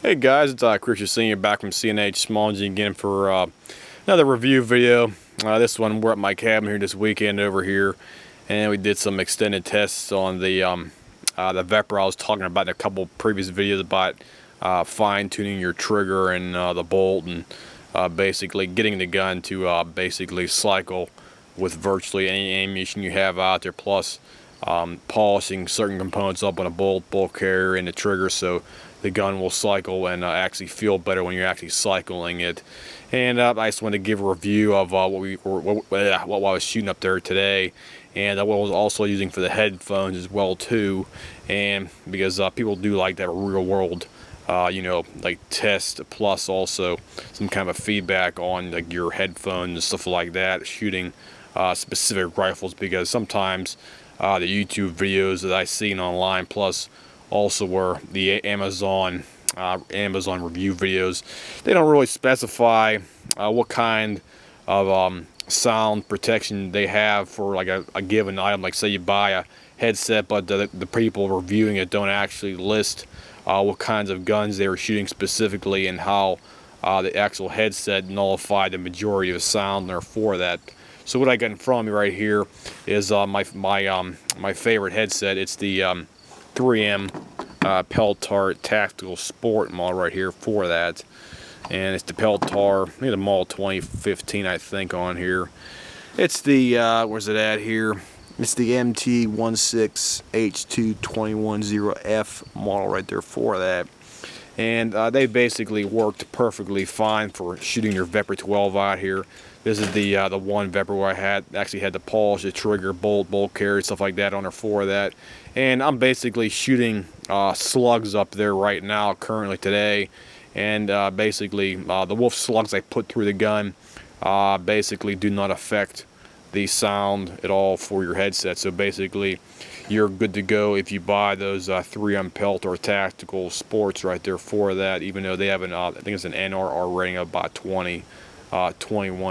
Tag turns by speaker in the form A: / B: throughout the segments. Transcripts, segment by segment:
A: Hey guys, it's Christian Senior back from CNH Small Engine again for another review video. This one, we're at my cabin here this weekend over here, and we did some extended tests on the VEPR I was talking about in a couple previous videos about fine-tuning your trigger and the bolt, and basically getting the gun to basically cycle with virtually any ammunition you have out there, plus polishing certain components up on a bolt carrier and the trigger so the gun will cycle and actually feel better when you're actually cycling it. And I just wanted to give a review of what I was shooting up there today, and what I was also using for the headphones as well too. And because people do like that real world like test, plus also some kind of feedback on like your headphones and stuff like that, shooting specific rifles, because sometimes the YouTube videos that I've seen online, plus also were the Amazon review videos, they don't really specify what kind of sound protection they have for like a given item. Like say you buy a headset, but the people reviewing it don't actually list what kinds of guns they were shooting specifically, and how the actual headset nullified the majority of the sound there for that. So what I got in front of me right here is my favorite headset. It's the 3M Peltar Tactical Sport model right here for that, and it's the Peltar, I think the model 2015 I think on here. It's the where's it at here? It's the MT16H2210F model right there for that, and they basically worked perfectly fine for shooting your VEPR 12 out here. This is the one VEPR where I actually had to polish the trigger, bolt carrier, stuff like that on there for that. And I'm basically shooting slugs up there right now, currently today. And basically the wolf slugs I put through the gun basically do not affect the sound at all for your headset. So basically you're good to go if you buy those 3M Peltar Tactical Sports right there for that, even though they have an I think it's an NRR rating of about 21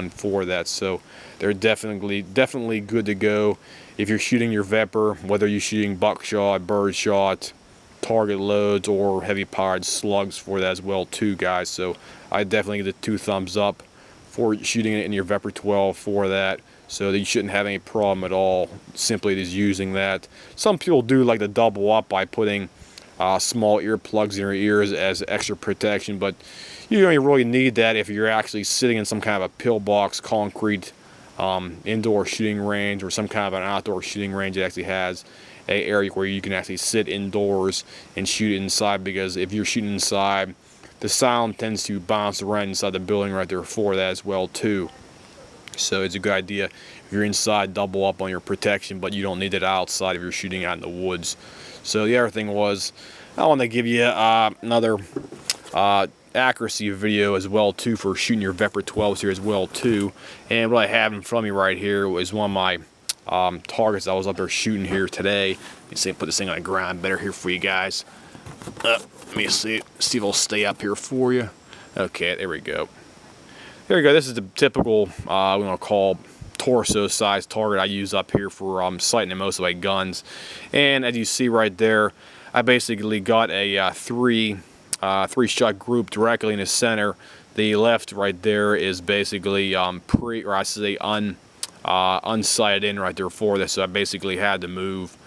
A: for that. So they're definitely good to go if you're shooting your VEPR, whether you're shooting buckshot, birdshot, target loads, or heavy powered slugs for that as well too, guys. So I definitely give the 2 thumbs up for shooting it in your VEPR 12 for that, so that you shouldn't have any problem at all simply just using that. Some people do like to double up by putting small earplugs in your ears as extra protection, but you don't really need that if you're actually sitting in some kind of a pillbox concrete indoor shooting range, or some kind of an outdoor shooting range that actually has an area where you can actually sit indoors and shoot inside. Because if you're shooting inside, the sound tends to bounce around inside the building right there for that as well too. So it's a good idea if you're inside, double up on your protection, but you don't need it outside if you're shooting out in the woods. So the other thing was, I want to give you another accuracy video as well too for shooting your VEPR 12s here as well too. And what I have in front of me right here was one of my targets I was up there shooting here today. Let me see, put this thing on the ground better here for you guys. Let me see if it'll stay up here for you. Okay, there we go. There we go. This is the typical we're gonna call torso size target I use up here for sighting in most of my guns. And as you see right there, I basically got a three-shot group directly in the center. The left right there is basically unsighted in right there for this. So I basically had to move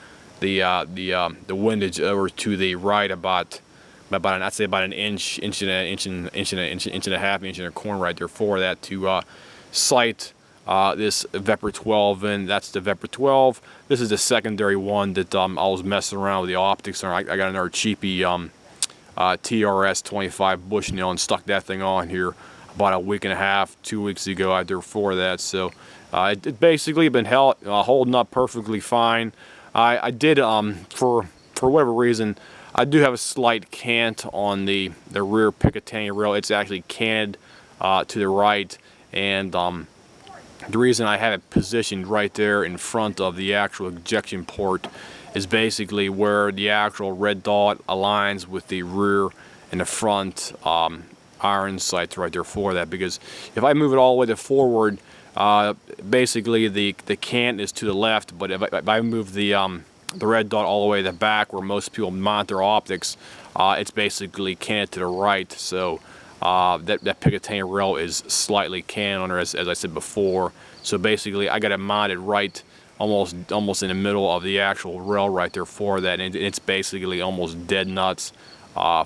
A: the windage over to the right about I'd say about an inch and a half, inch and a corner right there for that to sight this VEPR 12, and that's the VEPR 12. This is the secondary one that I was messing around with the optics on. I got another cheapy TRS 25 Bushnell and stuck that thing on here about a week and a half, 2 weeks ago out there for that. So it basically been holding up perfectly fine. I did for whatever reason, I do have a slight cant on the rear picatanny rail. It's actually canted to the right, and the reason I have it positioned right there in front of the actual ejection port is basically where the actual red dot aligns with the rear and the front iron sights right there for that. Because if I move it all the way to forward, basically the cant is to the left, but if I move the red dot all the way to the back where most people mount their optics, it's basically canted to the right. So that picatanny rail is slightly canted on there, as I said before. So basically, I got it mounted right, almost in the middle of the actual rail right there for that, and it's basically almost dead nuts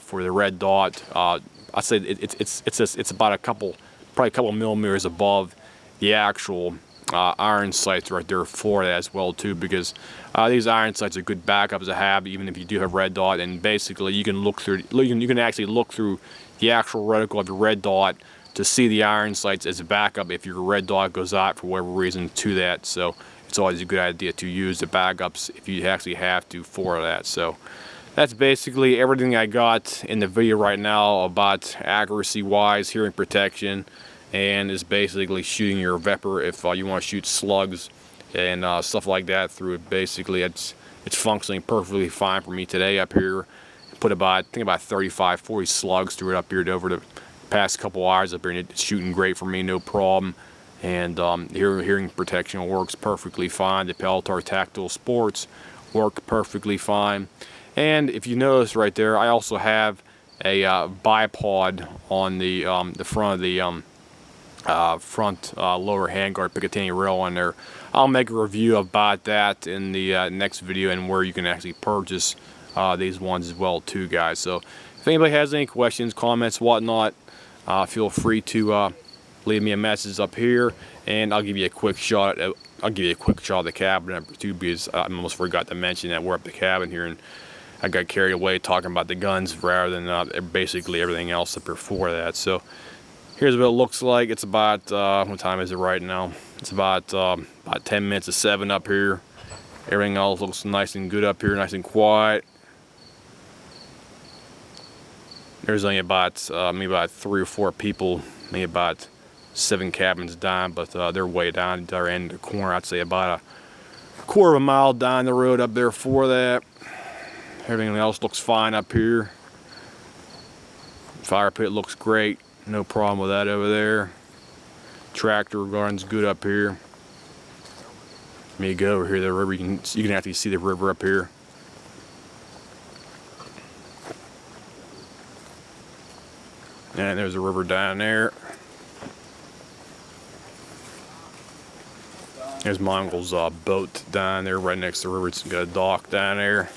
A: for the red dot. I'd say it's about probably a couple millimeters above the actual iron sights right there for that as well too, because these iron sights are good backups to have even if you do have red dot. And basically you can look through, you can actually look through the actual reticle of your red dot to see the iron sights as a backup if your red dot goes out for whatever reason to that. So it's always a good idea to use the backups if you actually have to for that. So that's basically everything I got in the video right now about accuracy wise, hearing protection, and is basically shooting your VEPR if you want to shoot slugs and stuff like that through it. Basically it's functioning perfectly fine for me today up here. Put I think about 35-40 slugs through it up here over the past couple hours up here, and it's shooting great for me, no problem. And hearing protection works perfectly fine. The Pelletar Tactical Sports work perfectly fine. And if you notice right there, I also have a bipod on the front of the front lower handguard picatanny rail on there. I'll make a review about that in the next video, and where you can actually purchase these ones as well too, guys. So if anybody has any questions, comments, whatnot, feel free to leave me a message up here, and I'll give you a quick shot at, the cabin number 2, because I almost forgot to mention that we're up the cabin here, and I got carried away talking about the guns rather than basically everything else up before that. So here's what it looks like. It's about what time is it right now? It's about 10 minutes to 7 up here. Everything else looks nice and good up here, nice and quiet. There's only about maybe about 3 or 4 people, maybe about 7 cabins down, but they're way down at the end of the corner. I'd say about a quarter of a mile down the road up there for that. Everything else looks fine up here. Fire pit looks great, no problem with that over there. Tractor garden's good up here. Let me go over here, the river, you can actually see the river up here. And there's a river down there. There's Mongols boat down there right next to the river. It's got a dock down there.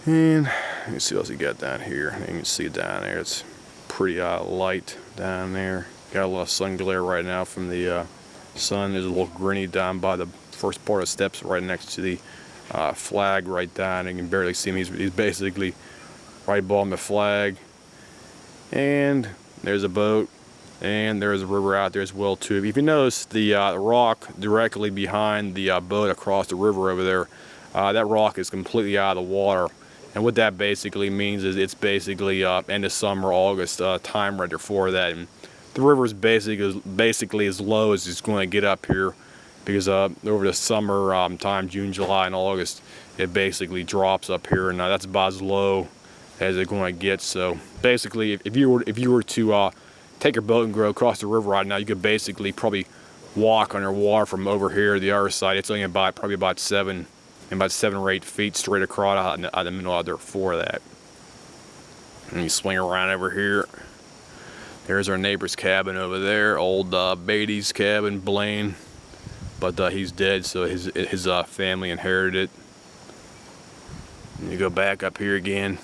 A: And let me see what else you got down here. You can see it down there. It's pretty light down there. Got a lot of sun glare right now from the sun. There's a little grinny down by the first part of steps right next to the flag right down. You can barely see him. He's basically right above the flag. And there's a boat, and there's a river out there as well too. If you notice the rock directly behind the boat across the river over there, that rock is completely out of the water. And what that basically means is it's basically end of summer, August time right there for that. And the river is basically as low as it's going to get up here, because over the summer time, June, July, and August, it basically drops up here, and that's about as low as it's going to get. So basically, if you were to take your boat and go across the river right now, you could basically probably walk underwater from over here to the other side. It's only probably about 7 or 8 feet straight across out in the middle out there for that. And you swing around over here. There's our neighbor's cabin over there, old Beatty's cabin, Blaine, but he's dead, so his family inherited it. And you go back up here again.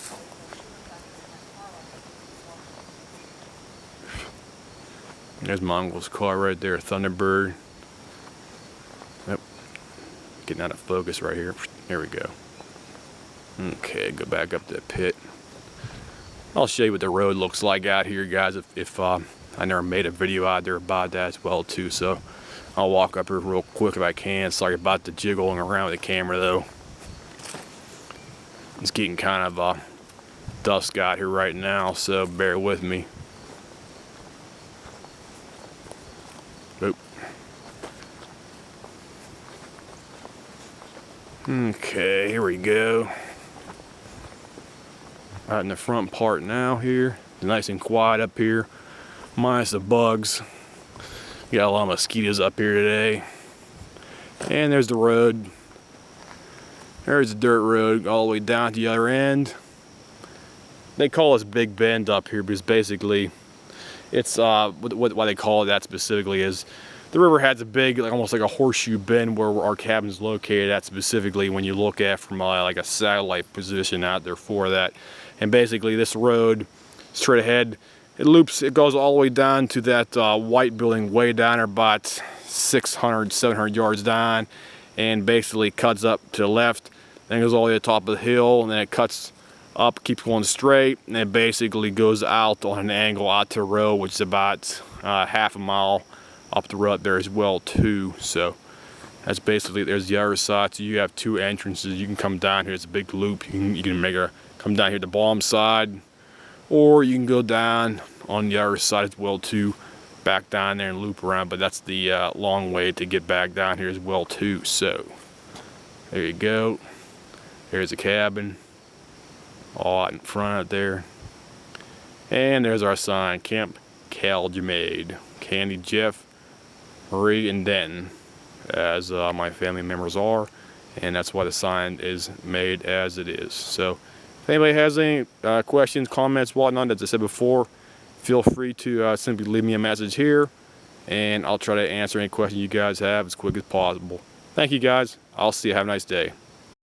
A: There's Mongol's car right there, Thunderbird. Yep. Getting out of focus right here. There we go. Okay, go back up to the pit. I'll show you what the road looks like out here, guys, if I never made a video out there about that as well too. So I'll walk up here real quick if I can. Sorry about the jiggling around with the camera though. It's getting kind of dusk out here right now, so bear with me. Oop. Okay, here we go. Out in the front part now here. It's nice and quiet up here, minus the bugs. Got a lot of mosquitoes up here today. And there's the road There's the dirt road all the way down to the other end. They call this Big Bend up here because basically it's what they call that specifically is the river has a big, like almost like a horseshoe bend where our cabin's located at specifically when you look at from like a satellite position out there for that. And basically this road straight ahead, it loops, it goes all the way down to that white building way down there about 600, 700 yards down, and basically cuts up to the left, then goes all the way to the top of the hill, and then it cuts up, keeps going straight, and it basically goes out on an angle out to the road, which is about half a mile up the road there as well too. So that's basically, there's the other side. So you have two entrances. You can come down here, it's a big loop. You can make come down here to the bottom side, or you can go down on the other side as well too, back down there and loop around. But that's the long way to get back down here as well too. So there you go. There's the cabin all out in front out there, and there's our sign, Camp Caljamaid, Candy, Jeff, Marie, and Denton, as my family members are, and that's why the sign is made as it is. So if anybody has any questions, comments, whatnot, as I said before, feel free to simply leave me a message here, and I'll try to answer any questions you guys have as quick as possible. Thank you guys. I'll see you. Have a nice day.